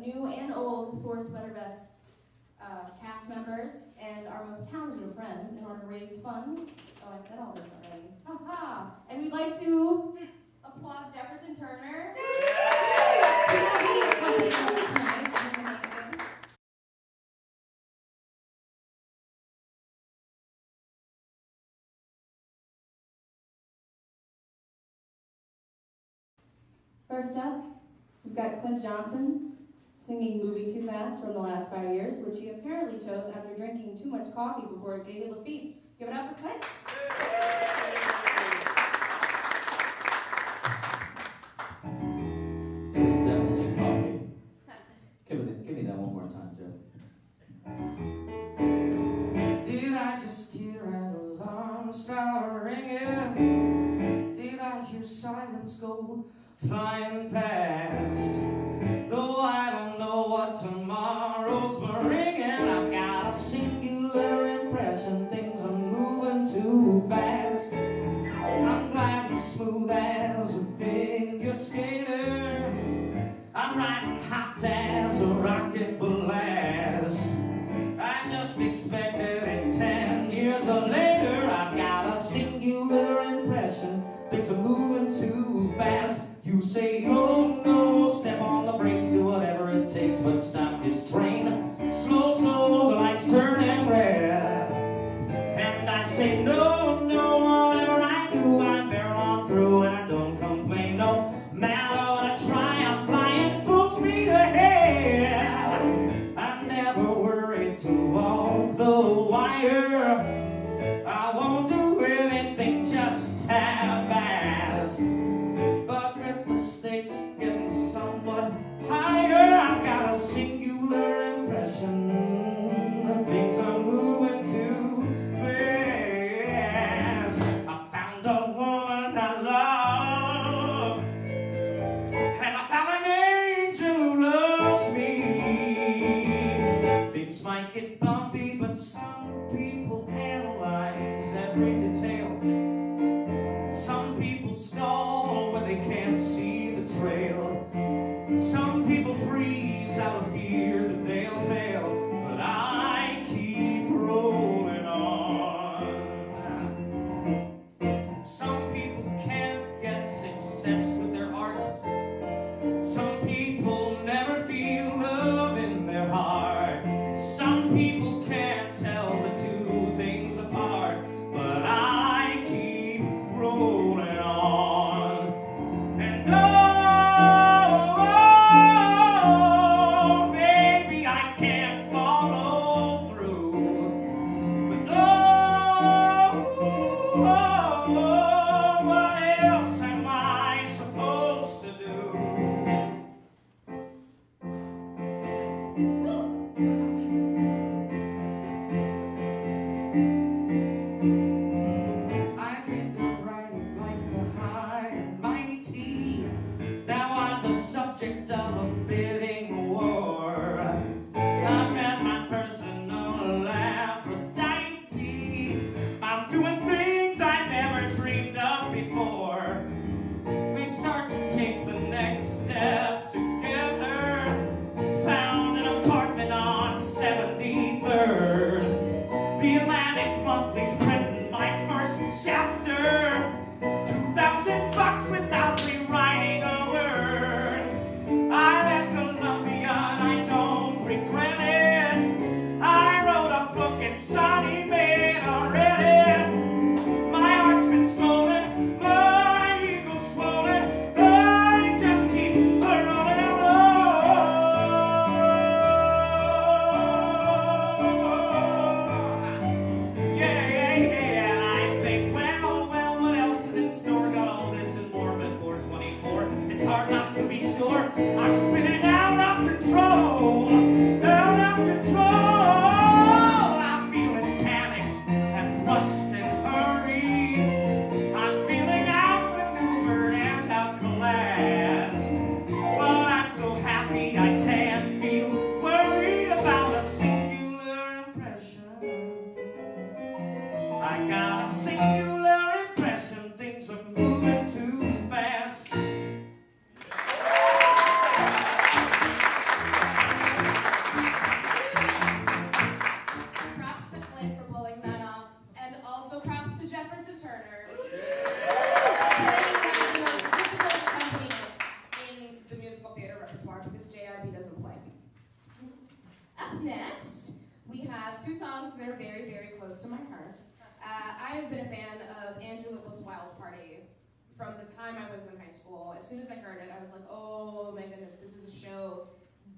new and old Four Sweater Vest cast members and our most talented of friends in order to raise funds. Oh, I said all this already. Ha! And we'd like to applaud Jefferson Turner. First up, we've got Clint Johnson singing Moving Too Fast from the last 5 years, which he apparently chose after drinking too much coffee before a gala feast. Give it up for Clint. It was definitely coffee. Give me that one more time, Jeff. Did I just hear an alarm start ringing? Did I hear sirens go flying past? Though I don't know what tomorrow's bringing, I've got a singular impression things are moving too fast. I'm glad and smooth as a figure skater. I'm riding hot as a rocket blast. I just expected it 10 years later. I've got a singular impression things are moving too fast. You say, oh no, step on the brakes, do whatever it takes, but stop this train. Slow, slow, the lights turning red. And I say, no, no, whatever I do, I barrel on through, and I don't complain, no matter what I try, I'm flying full speed ahead. I never worry to walk the wire. I won't do anything just half-assed. But with mistakes getting somewhat higher, I've got a singular impression that things are moving too fast. I found a woman I love, and I found an angel who loves me. Things might get bumpy, but some people analyze every detail. Some people stall when they can't see the trail. Some people freeze out of fear that they'll fail, but I keep rolling on. Some people can't get success with their art. Some people never feel love in their heart. Some people next, we have two songs that are very, very close to my heart. I have been a fan of Andrew Little's Wild Party from the time I was in high school. As soon as I heard it, I was like, oh my goodness, this is a show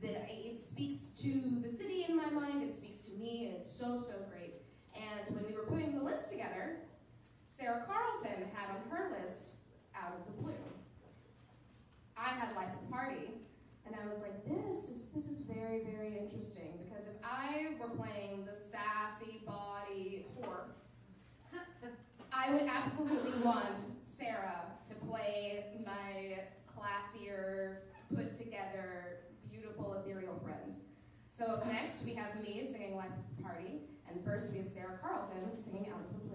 that it speaks to the city in my mind, it speaks to me, and it's so, so great. And when we were putting the list together, Sarah Carlton had on her list Out of the Blue. I had Life of the Party, and I was like, this is very, very interesting, because if I were playing the sassy body whore, I would absolutely want Sarah to play my classier, put together, beautiful, ethereal friend. So up next, we have me singing Life of the Party, and first we have Sarah Carlton singing Out of the Blue.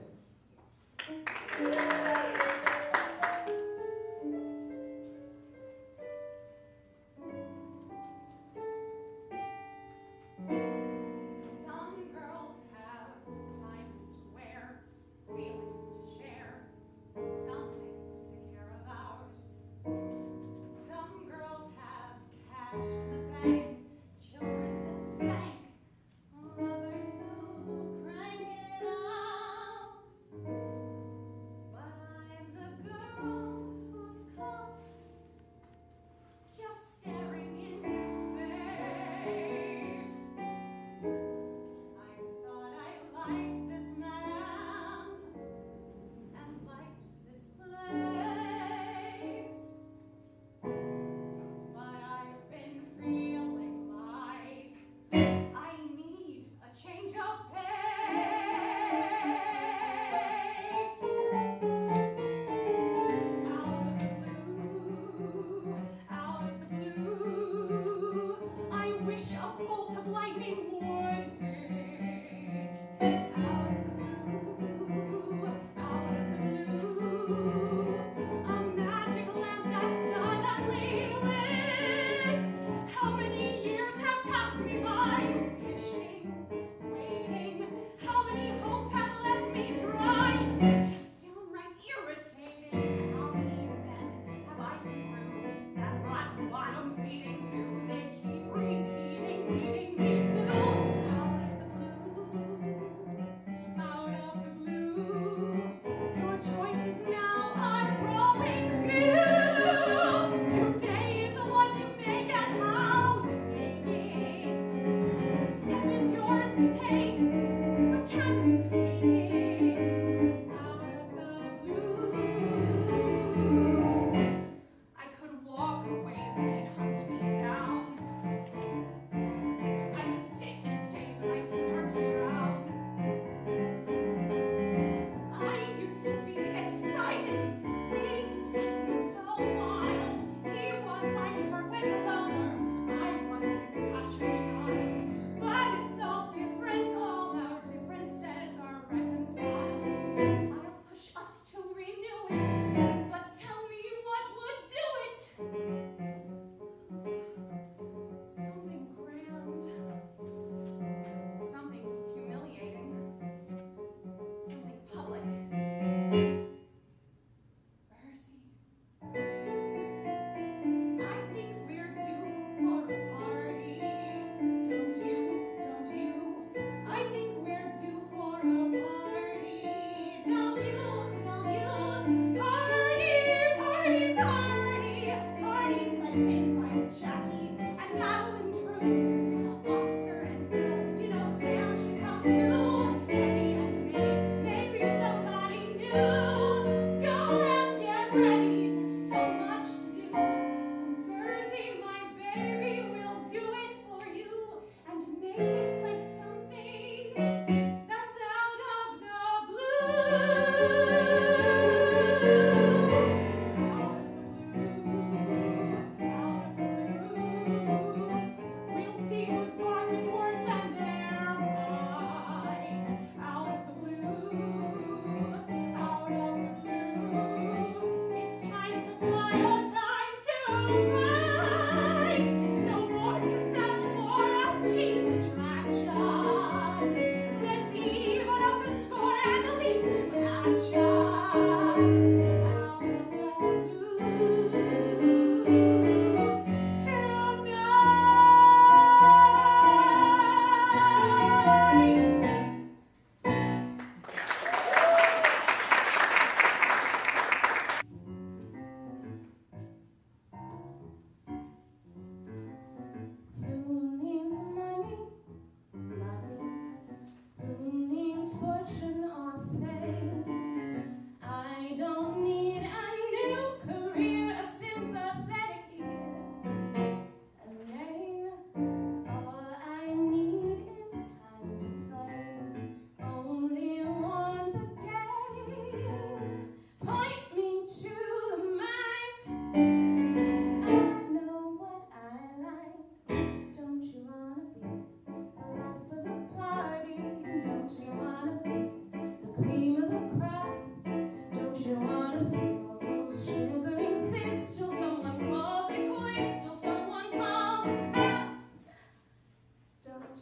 Bottom feeding too, they keep repeating.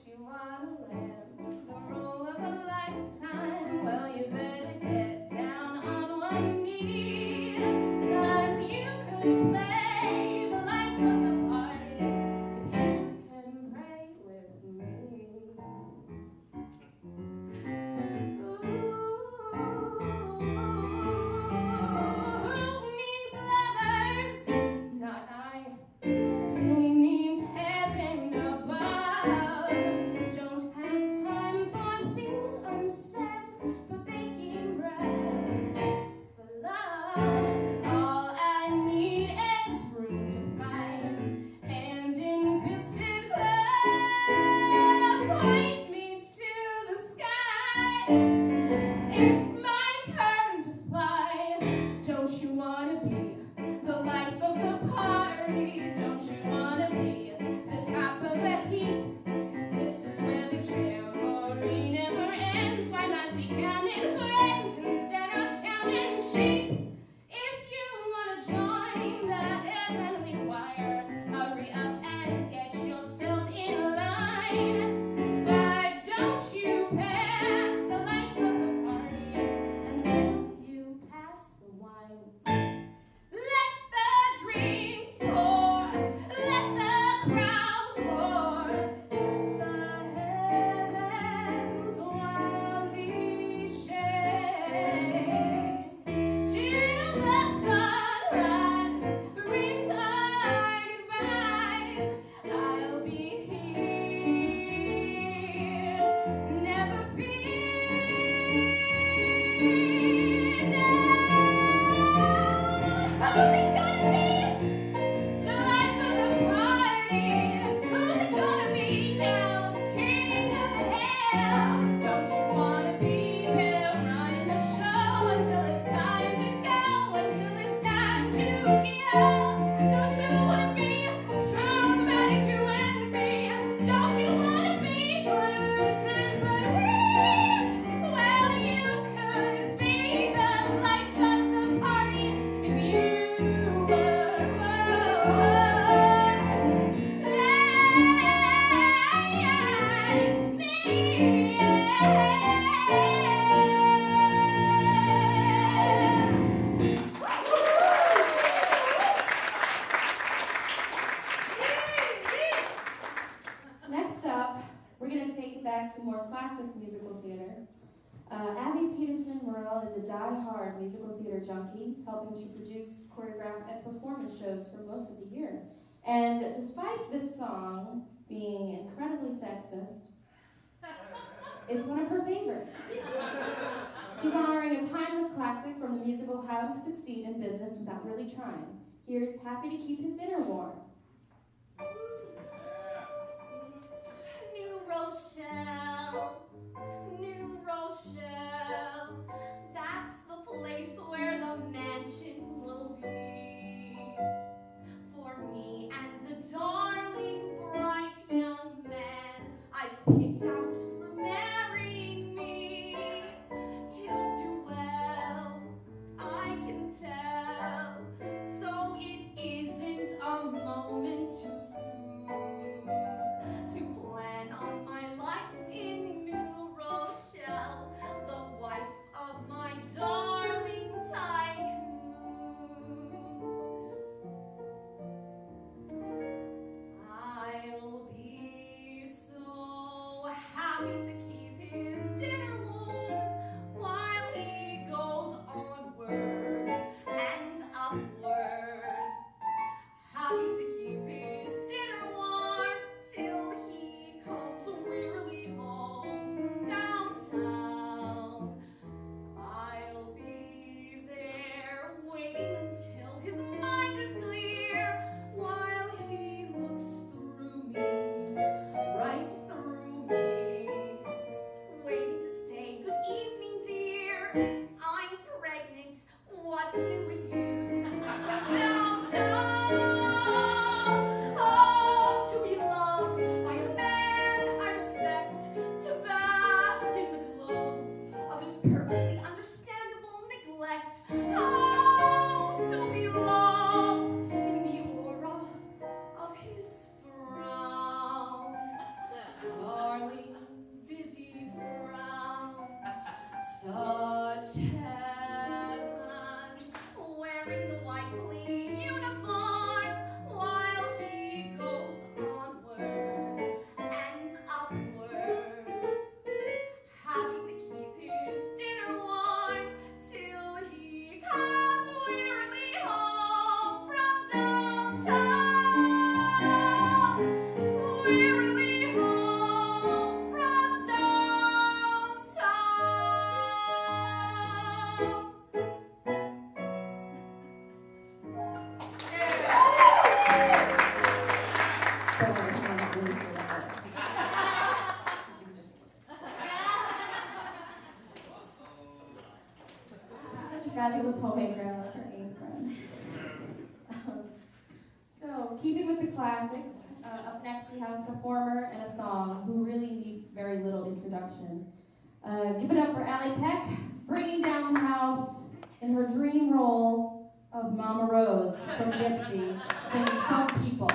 you wanna land the role of a lifetime? Well, you better get down on one knee, 'cause you could play the life of the party if you can pray with me. Ooh, who needs lovers? Not I. Who needs heaven above? Don't have time for things unsaid, for baking bread, for love. All I need is room to fight, hand in fisted glove. Point me to the sky. It's my turn to fly. Don't you wanna be the life of the party? Don't you wanna be the top of the heap? This is where the jamboree never ends. Why not be counting friends instead of counting sheep? If you wanna join the heavenly choir, hurry up and get yourself in line. But don't you pass the life of the party until you pass the wine. Let the dreams pour, let the crowds roar, the heavens wildly shake. Till the sunrise brings our goodbyes, I'll be here, never fear. Who's it gonna be? The life of the party. Who's it gonna be now? King of hell. Don't you wanna be there running the show until it's time to go, until it's time to kill? Don't you wanna be somebody to envy? Don't you wanna be first and free? Well, you could be the life of the party if you were Next up, we're going to take it back to more classic musical theater. Abbey Peterson Murrell is a die-hard musical theater junkie, helping to produce, choreograph, and performance shows for most of the year. And despite this song being incredibly sexist, it's one of her favorites. She's honoring a timeless classic from the musical How to Succeed in Business Without Really Trying. Here's Happy to Keep His Dinner Warm. New Rochelle, New Rochelle, that's the place where the mansion will be. For me and the darling, bright young man I've picked out for marrying me. He'll do well, I can tell, so it isn't a moment too soon to plan on my life in New Rochelle, the wife of my darling tycoon. I'll be so happy to keep his dinner warm while he goes onward and upward. Happy to keep his dinner warm till he comes wearily home from downtown. I'll be there waiting until his mind is clear while he looks through me, right through me. fabulous homemaker, our 8th friend. So, keeping with the classics, up next we have a performer and a song who really need very little introduction. Give it up for Allee Peck, bringing down the house in her dream role of Mama Rose from Gypsy, singing Some People.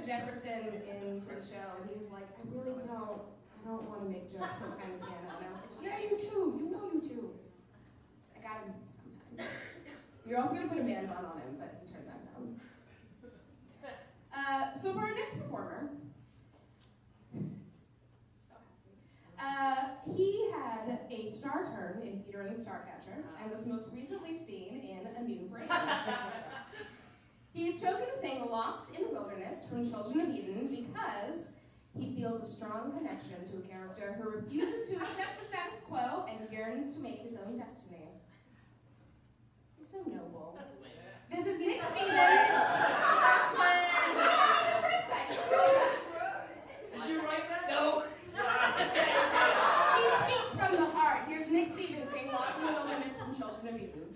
Jefferson into the show, and he was like, I don't want to make jokes from kind of piano. And I was like, yeah, you too. You know you too. I got him sometime. You're also going to put a man bun on him, but he turned that down. So for our next performer, he had a star turn in Peter and the Starcatcher, and was most recently seen in A New Brain. He's chosen to sing Lost in the Wilderness from Children of Eden because he feels a strong connection to a character who refuses to accept the status quo and yearns to make his own destiny. He's so noble. This is Nick Stevens. Did you write that? No. He speaks from the heart. Here's Nick Stevens singing Lost in the Wilderness from Children of Eden.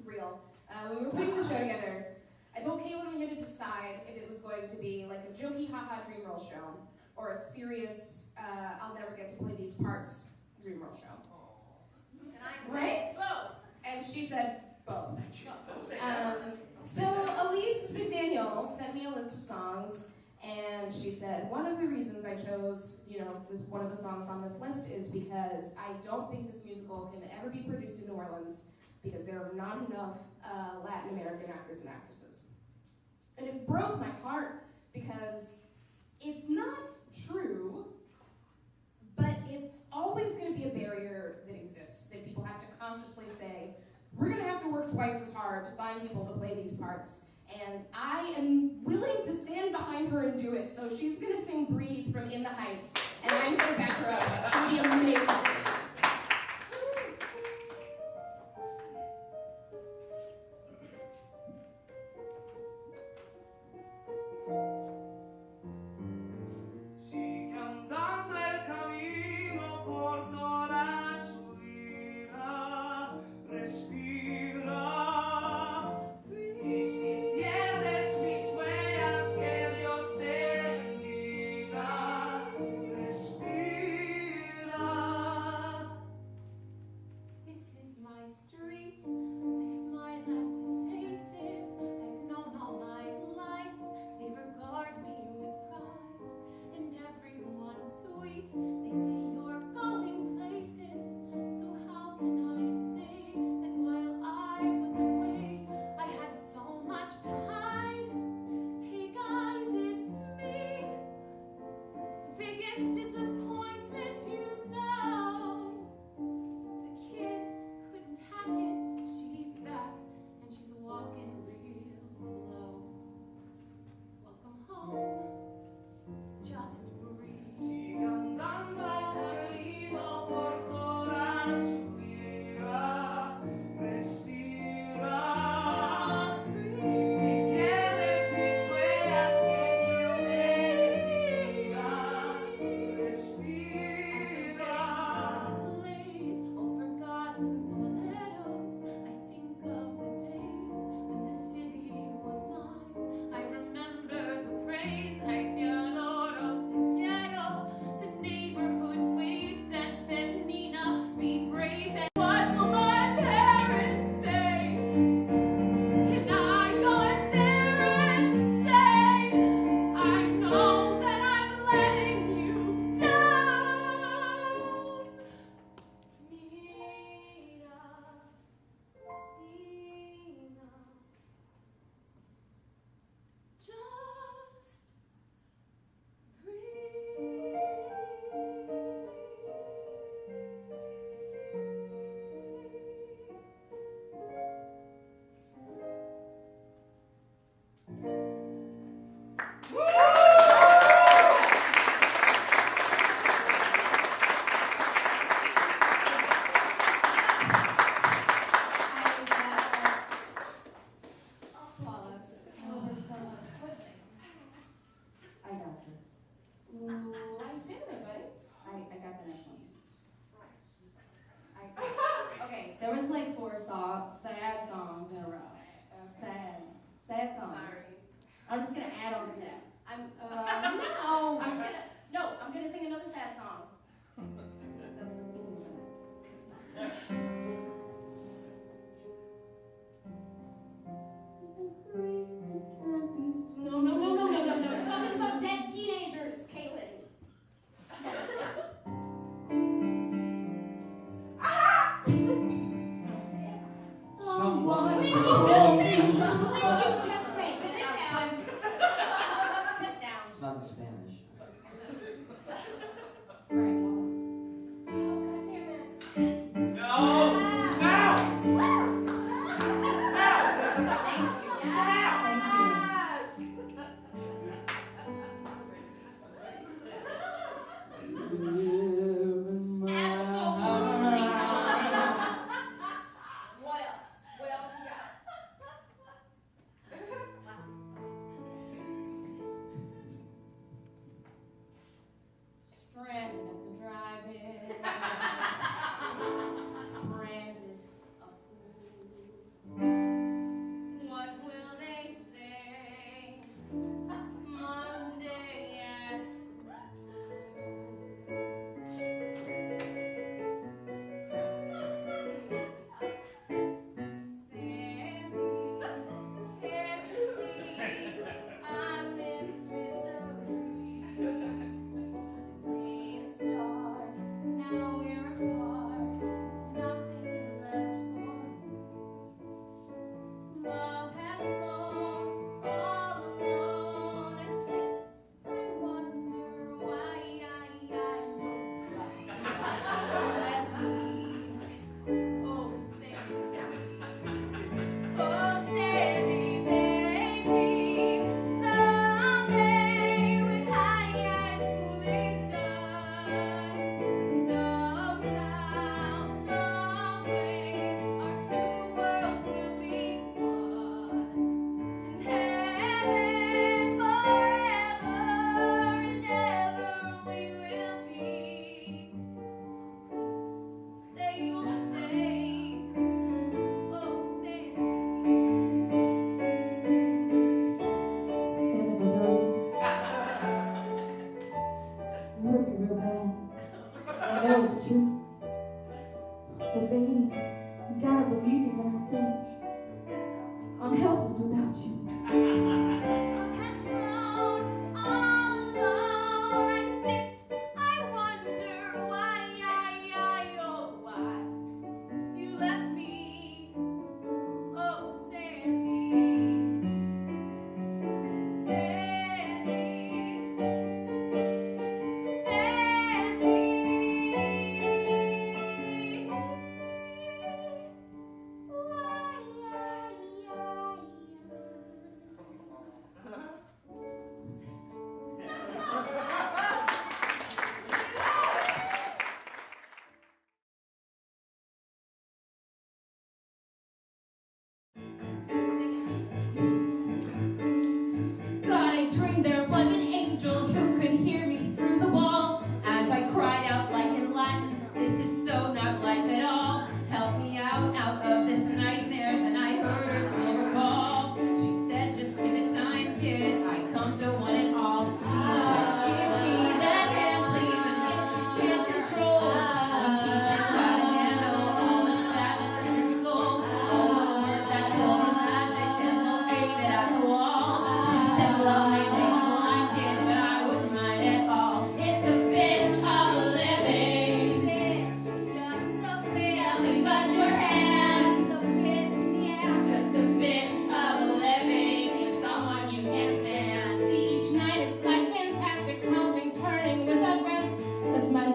real. When we were putting the show together, I told Kayln we had to decide if it was going to be like a jokey haha dreamroll show or a serious I'll never get to play these parts dreamroll show. And I said, Right? both. And she said both. So Elyse McDaniel sent me a list of songs, and she said one of the reasons I chose, one of the songs on this list is because I don't think this musical can ever be produced in New Orleans because there are not enough Latin American actors and actresses. And it broke my heart because it's not true, but it's always going to be a barrier that exists, that people have to consciously say, we're going to have to work twice as hard to find people to play these parts. And I am willing to stand behind her and do it. So she's going to sing Breathe from In the Heights, and I'm going to back her up. It's going to be amazing. I'm just gonna add on to that. I'm gonna sing another sad song. That's the theme. No. This song is about dead teenagers, Kayln. Someone Will you just sing? Sit down. Sit down. It's not in Spanish. Right. Oh, God damn it. Yes. No! Now! Thank you. Yes. Absolutely. What else? What else you got?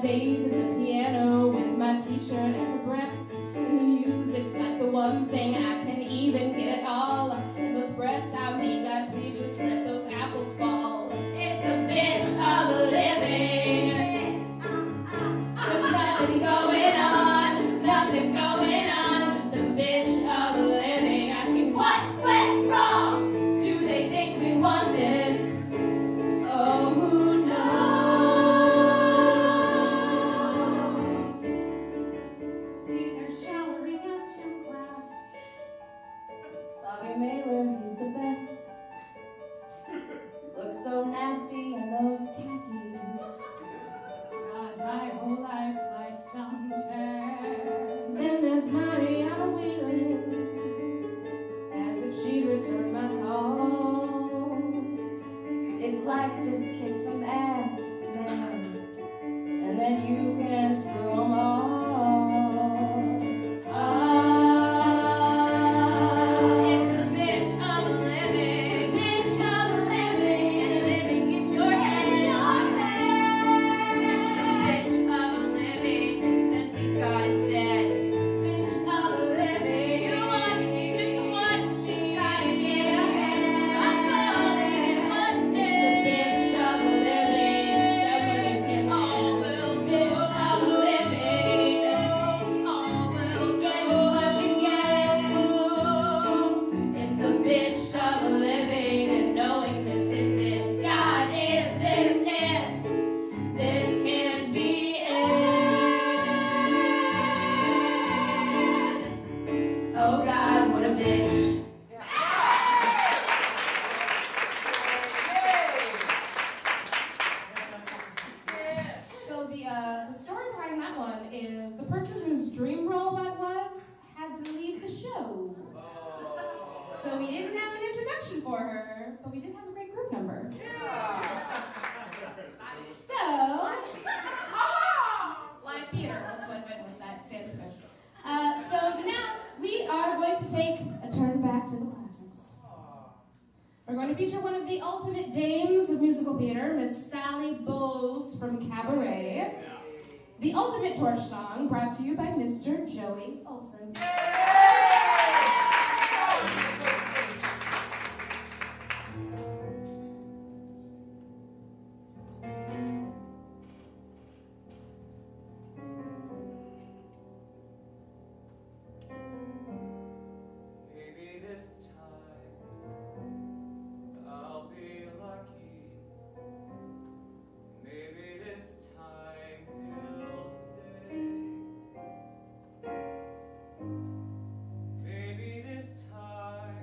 stays at the piano with my teacher and her breasts. And the music's like the one thing I can even get at all. And those breasts I mean, God please just let those apples fall. It's a bitch of a living. With nothing going on, nothing going on. Just a bitch of a living. Asking what went wrong? Do they think we want this? Oh, who knows? See her showering at gym class. Bobby Mailer, he's the best. Looks so nasty in those khakis. God, my whole life's like some test. Then there's Mariana wheeling, as if she'd return my calls. It's like just kiss some ass, man, and then you can screw 'em all. It's a bitch of a living, bitch of a living, and living in your head. It's a bitch of a living, and sensing God is dead. Bitch of a living, you watch me, just watch me, try to get ahead. I'm calling it Monday. It's the bitch of a living, somebody can say. Bitch of a living, get what you get. It's a bitch of a living, and knowing this is it. God, is this it? This can't be it. Oh God, what a bitch. So the story behind that one is the person whose dream role that was had to leave the show. So we didn't have an introduction for her, but we did have a great group number. So, live theater was what went with that dance move. So now we are going to take a turn back to the classics. We're going to feature one of the ultimate dames of musical theater, Miss Sally Bowles from Cabaret. The ultimate torch song brought to you by Mr. Joey Olson. Maybe this time I'll be lucky. Maybe this time he'll stay. Maybe this time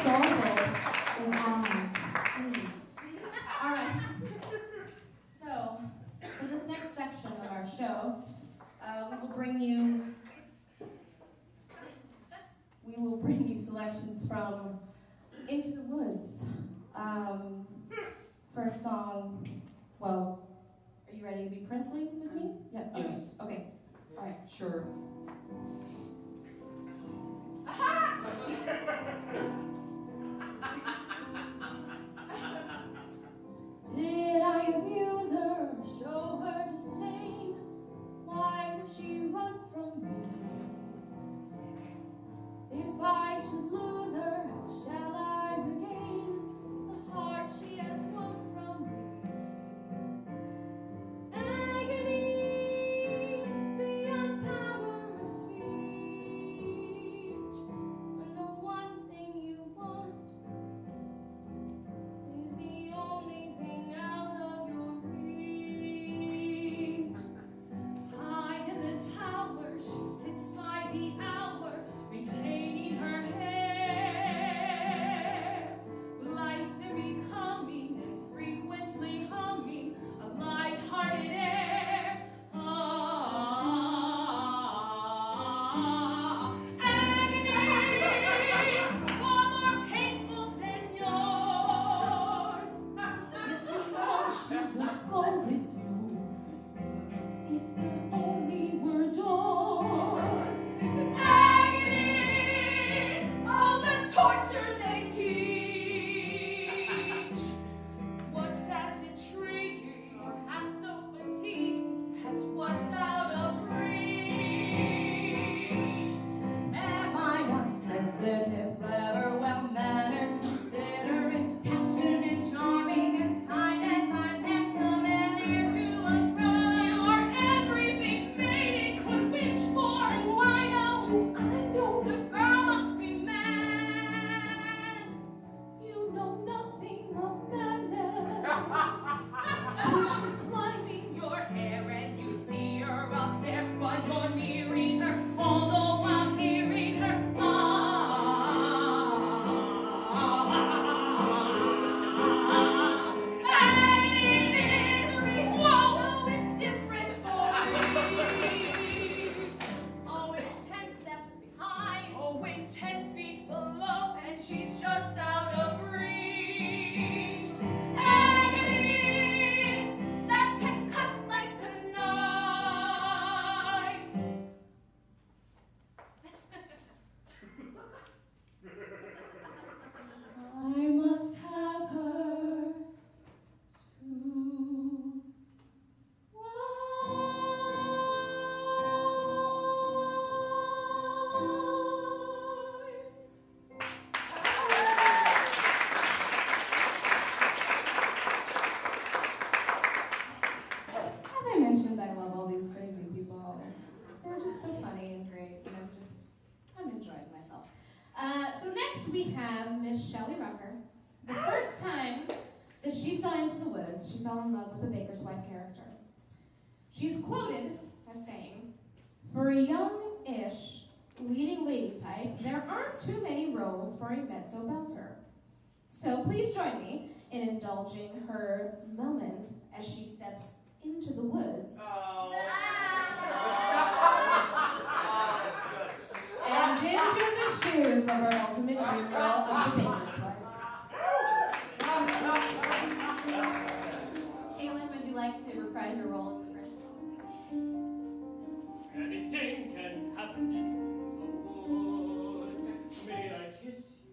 soulful is on. All right. So, for this next section of our show, we will bring you selections from Into the Woods. First song, well, are you ready to be princely with me? Yeah. Okay. Yes. Okay. All right. Sure. Did I amuse her, show her disdain? Why does she run from me? If I should lose her, how shall I regain the heart she has won from me? Agony beyond power of speech, when the one thing you want is the only thing out of your reach. High in the tower, she sits by the hour, retaining her hair. Lithe becoming and frequently humming a light-hearted air. Agony, far more painful than yours. If you know she would go with you, if there only were doors. Agony, all the torture they teach. What's as intriguing or half so fatiguing as what's out of reach? Am I not sensitive, clever, well-mannered, considerate, passionate, charming, as kind as I'm handsome and heir to a throne? You're everything fading could wish for, and why don't I know the girl must be mad? You know nothing of madness. Till she's climbing your hair and you see her up there, but you're nearing her, all the while hearing her. Agony, misery, woe, it's different for me. Always 10 steps behind, always 10 feet below, and she's just out of reach. Agony, that can cut like a knife. I must have her to Have I mentioned I love all these crazy people? They're just so funny and great, and I'm enjoying myself. So next we have Miss Shelley Rucker. The first time that she saw Into the Woods, she fell in love with the baker's wife character. She's quoted as saying, "For a young-ish leading lady type, there aren't too many roles for a mezzo belter." So please join me in indulging her moment as she steps into the woods and into the shoes of her ultimate dream role of the baker's wife. Kayln, would you like to reprise your role as the prince? Anything can happen in the woods. May I kiss you?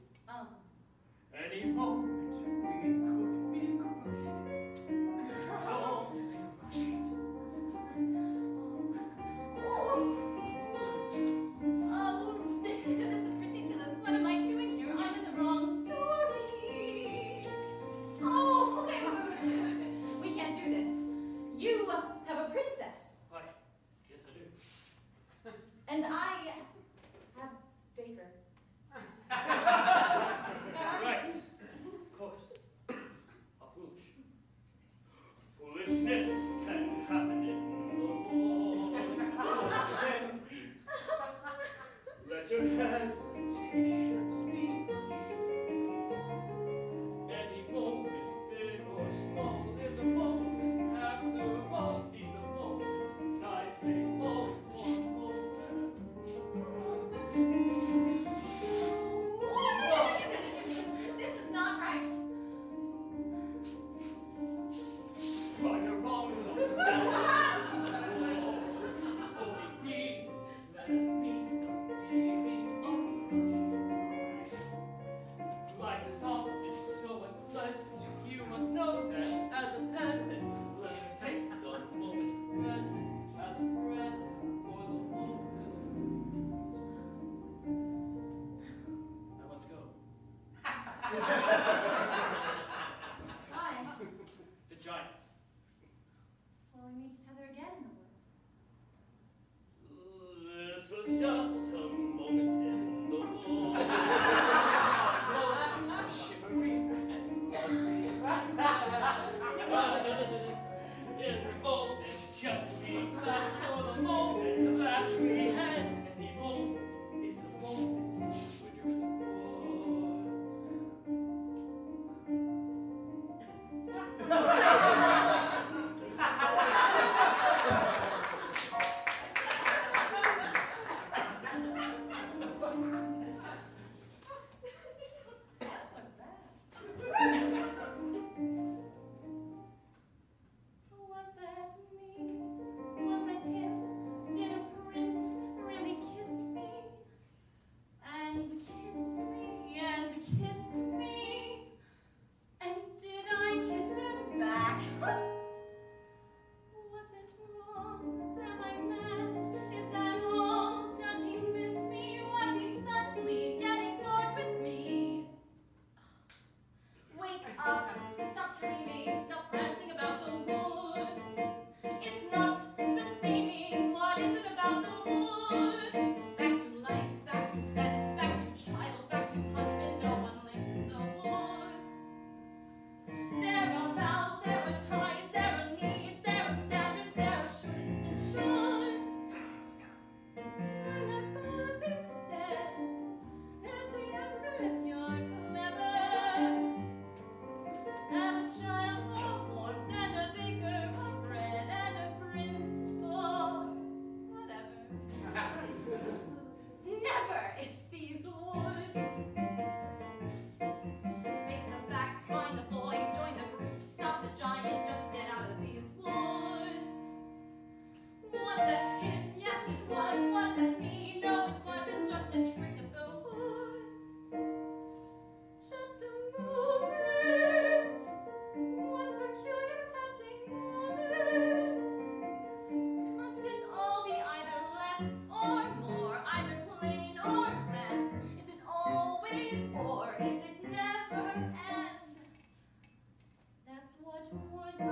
Any moment we could be crushed. Oh, this is ridiculous. What am I doing here? I'm in the wrong story. Oh, wait. We can't do this. You have a princess, why, yes I do. and I have Baker. Right. Hi. The giant. Will we meet each other again in the woods? This was just a moment in the woods. Shivering and lovely. Every moment just be glad for the moment that we had. Any moment is the moment when you're in the Was that me? Was that him? Did a prince really kiss me? And kiss me, and kiss me? And did I kiss him back? Was it wrong? Am I mad? Is that all? Does he miss me? Was he suddenly getting bored with me? Wake up, stop dreaming, stop prancing about the woods. It's not the samey, what is it about the woods? Back to life, back to sense, back to child, back to husband, no one lives in the woods. There are vows, there are ties, there are needs, there are standards, there are shouldn'ts and shoulds. Why not go instead? There's the answer if you're clever. Have a child for warmth and a baker for bread and a prince for whatever. Never! It's these woods. Face the facts, find the boy, join the group, stop the giant, just get out of these woods. Was that him? Yes, it was. Was that me? No, it wasn't. Just a trick of the woods. Just a moment. One peculiar passing moment. Must it all be either less or more, either plain or grand? Is it always or is it never end? That's what woods are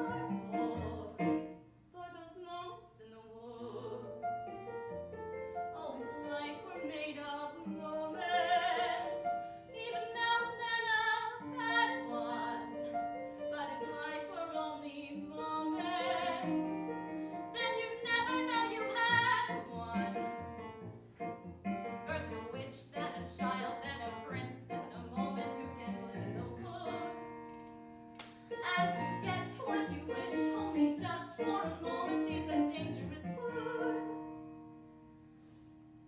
for those moments in the woods. Oh, if life were made of moments, even now and then I've had one. But if life were only moments, then you'd never know you had one. First a witch, then a child, then a prince, then a moment who can live in the woods. And to get what you wish, only just for a moment, these are dangerous woods.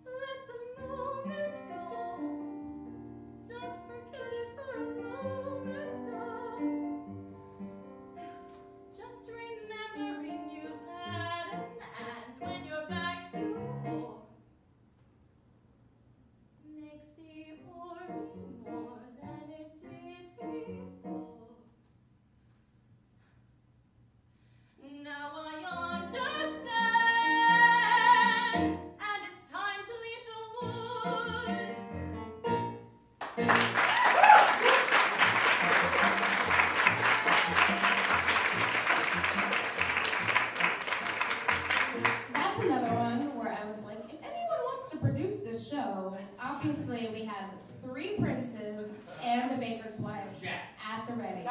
Let the moment go. Don't forget it for a moment, though. Just remembering you've had an and when you're back to war, makes the or mean more than it did before. Now I understand, and it's time to leave the woods. That's another one where I was like, if anyone wants to produce this show, obviously we have 3 princes and a baker's wife at the ready.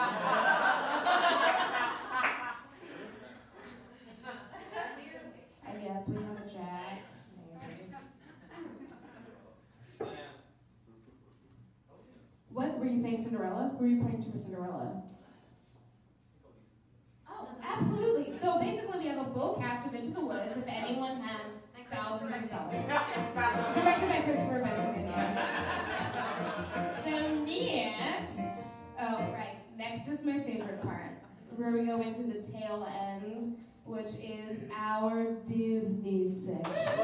I guess we have a Jack, maybe. What were you saying, Cinderella? Who were you pointing to for Cinderella? Oh, absolutely. So basically, we have a full cast of Into the Woods. If anyone has thousands of dollars, directed by Christopher Benjamin. So next, next is my favorite part, where we go into the tail end, which is our Disney section.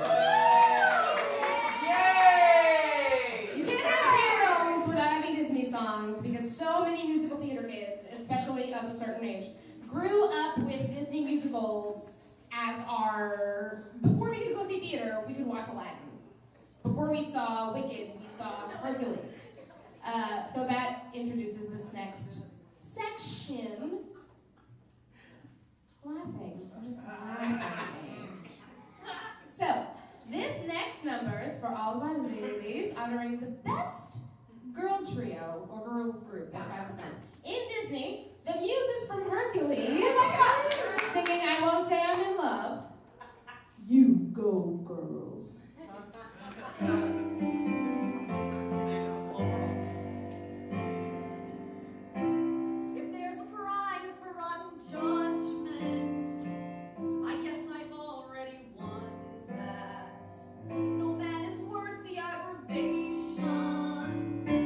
Yay! You can't have carols without having Disney songs, because so many musical theater kids, especially of a certain age, grew up with Disney musicals as our... Before we could go see theater, we could watch Aladdin. Before we saw Wicked, we saw Hercules. So that introduces this next section. Laughing. I'm just laughing. So, this next number is for all of our ladies honoring the best girl trio or girl group that I've ever done. In Disney, the Muses from Hercules singing I Won't Say I'm in Love. You go, girls. If there's a prize for rotten judgment, I guess I've already won that. No man is worth the aggravation.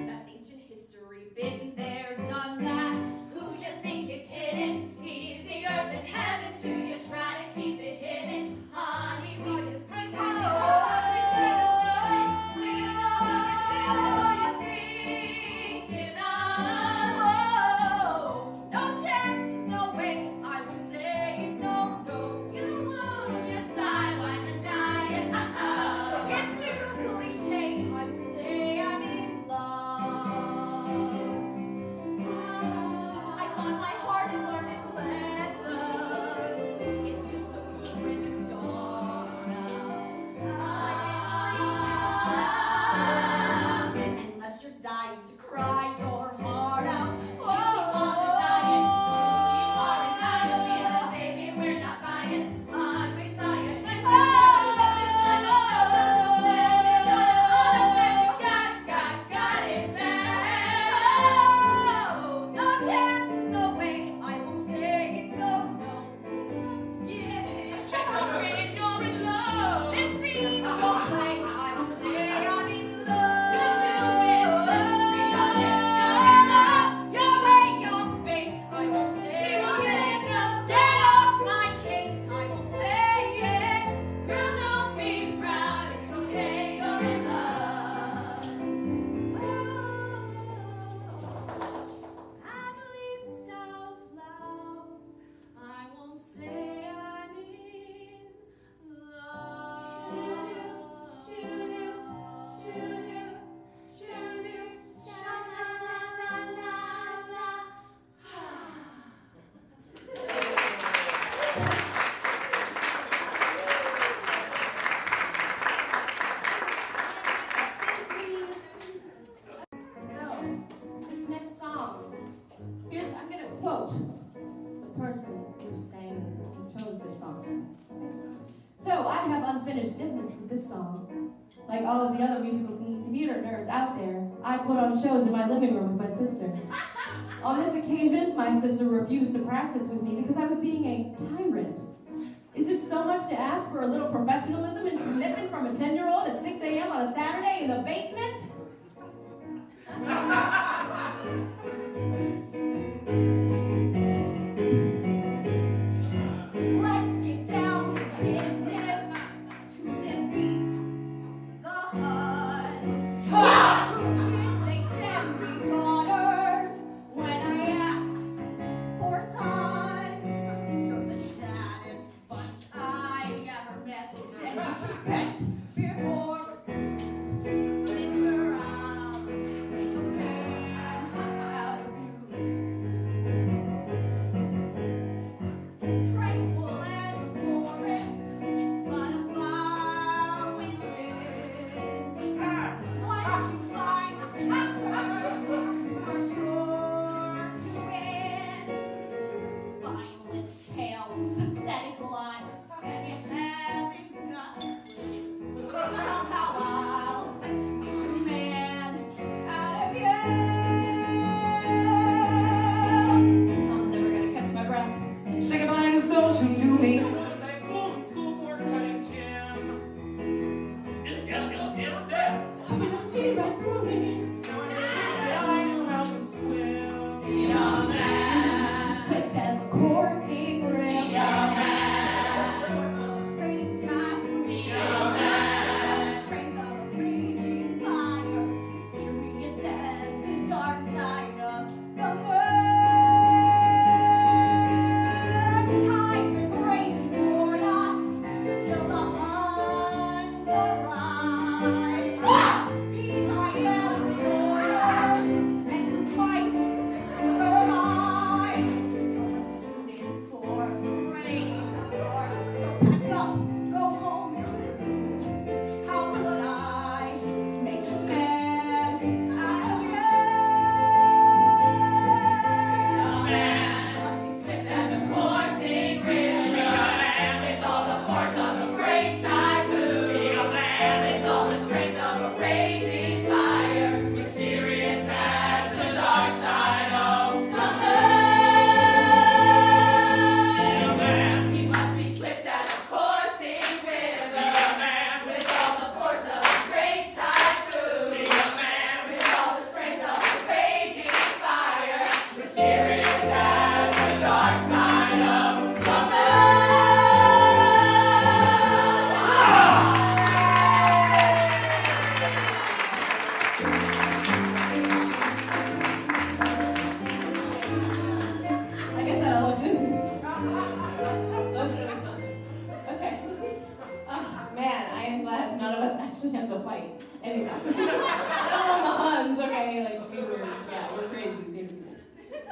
That's ancient history, been there, done that. Who you think you're kidding? He's the earth and heaven to you. Try to keep it hidden, honey. Who you think unfinished business with this song. Like all of the other musical theater nerds out there, I put on shows in my living room with my sister. On this occasion, my sister refused to practice with me because I was being a tyrant. Is it so much to ask for a little professionalism and commitment from a 10-year-old at 6 a.m. on a Saturday in the basement? Let's get down to business to defeat the Huns. Who did they send me daughters when I asked for sons? You're the saddest bunch I ever met, and you can bet before Mr.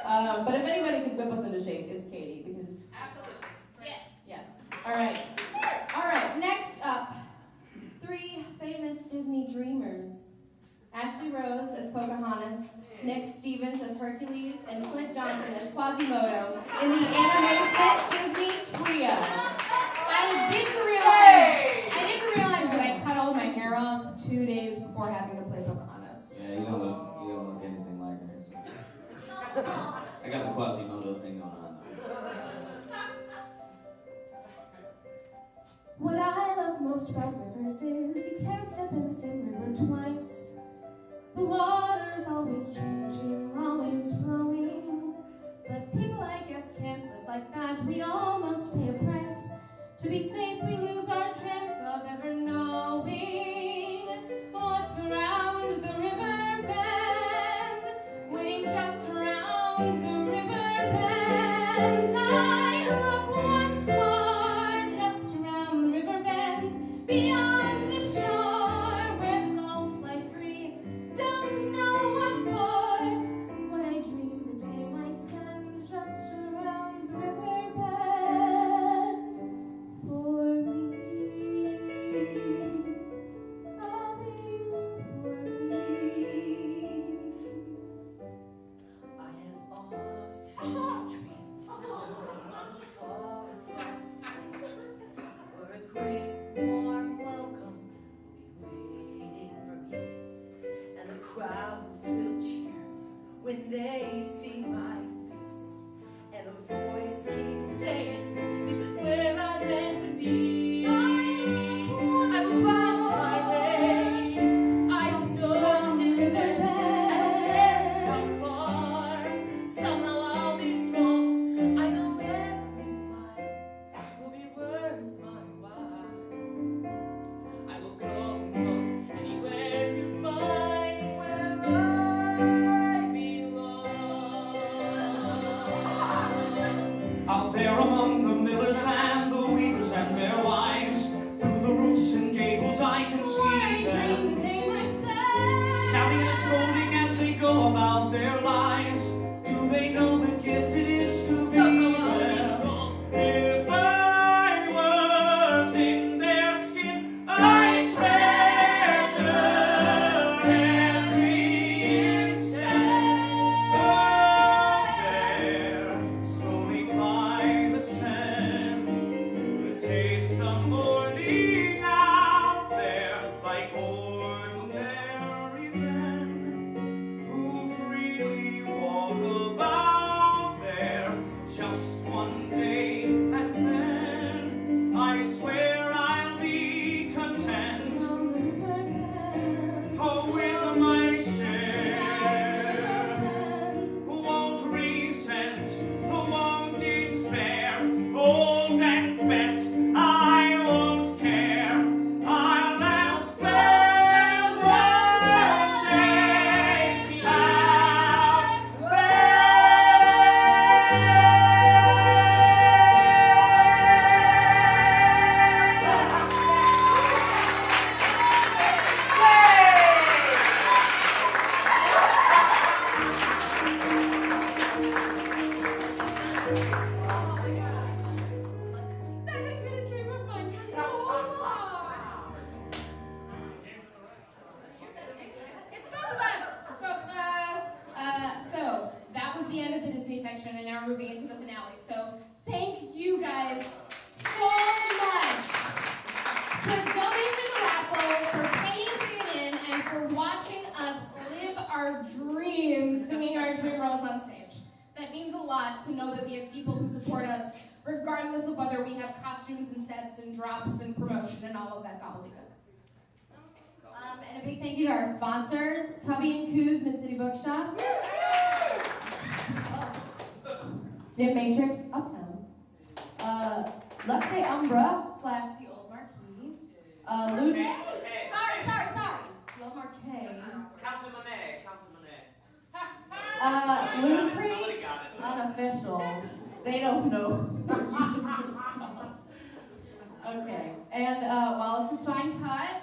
But if anybody could whip us into shape, it's Katie, because... Absolutely. Yes. Yeah. All right. All right, next up, 3 famous Disney dreamers. AshleyRose as Pocahontas, Nick Stevens as Hercules, and Clint Johnson as Quasimodo in the animated Disney trio. I didn't realize that I cut all my hair off 2 days before having to play Pocahontas. Yeah, you don't look anything like her. So. I got the Quasimodo thing going on. What I love most about rivers is you can't step in the same river twice. The water's always changing, always flowing. But people, I guess, can't live like that. We all must pay a price. To be safe, we lose our chance of ever knowing what's around the river bend. Waiting just around the river bend. I look once more, just around the river bend. Beyond the shore, where the gulls fly free. Don't know what for, what I dream the day might send. Just around the river bend. For me, coming for me. I have often dreamed of a far off place where a great warm welcome will be waiting for me, and the crowds will cheer when they see my face, and a voice keeps saying, "This is where I'm meant to be." I've swam my way, I've sown this fence, and I've come far. Somehow I'll be strong. I know every mile will be worth my while. I will go most anywhere to find where I belong. Out there among the millers and the weavers and their wives, through the roofs and gables I can see them, The day might send. shouting and scolding as they go about their lives. Do they know the gift it is to be Somehow I'll be there? strong. If I was in their skin, I'd treasure every insect. So there, strolling by the sand, the taste of morning out there, like ordinary men who freely walk about there. Just one day, and then I swear I'll be content. Oh, with my share, who won't resent, who won't despair. Old and bent, I won't care. I'll now spend one day out That has been a dream of mine for so long. It's both of us. It's both of us. So that was the end of the Disney section, and now we're moving into the finale. So thank you guys so much for donating to the raffle, for paying to get in, and for watching us live our dreams, singing our dream roles on stage. That means a lot to know that we have people who support us, regardless of whether we have costumes and sets and drops and promotion and all of that gobbledygook. And a big thank you to our sponsors, Tubby and Coos Mid-City Bookshop, Gym Matrix Uptown, Luxe Umbra / The Old Marquee, Luke. Sorry. Love Marquet. Count to Monet, count to Monet. Loon Somebody Creek, got it. unofficial. They don't know. Okay. And Wallace's Fine Cuts.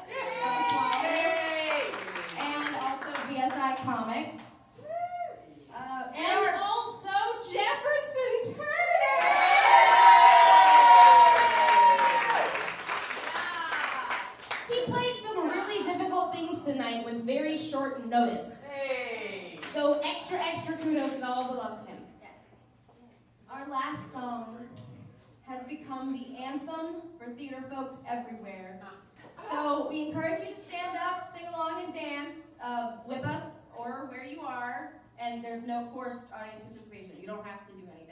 And also BSI Comics. And also loved him. Our last song has become the anthem for theater folks everywhere. So we encourage you to stand up, sing along, and dance with us or where you are. And there's no forced audience participation. You don't have to do anything.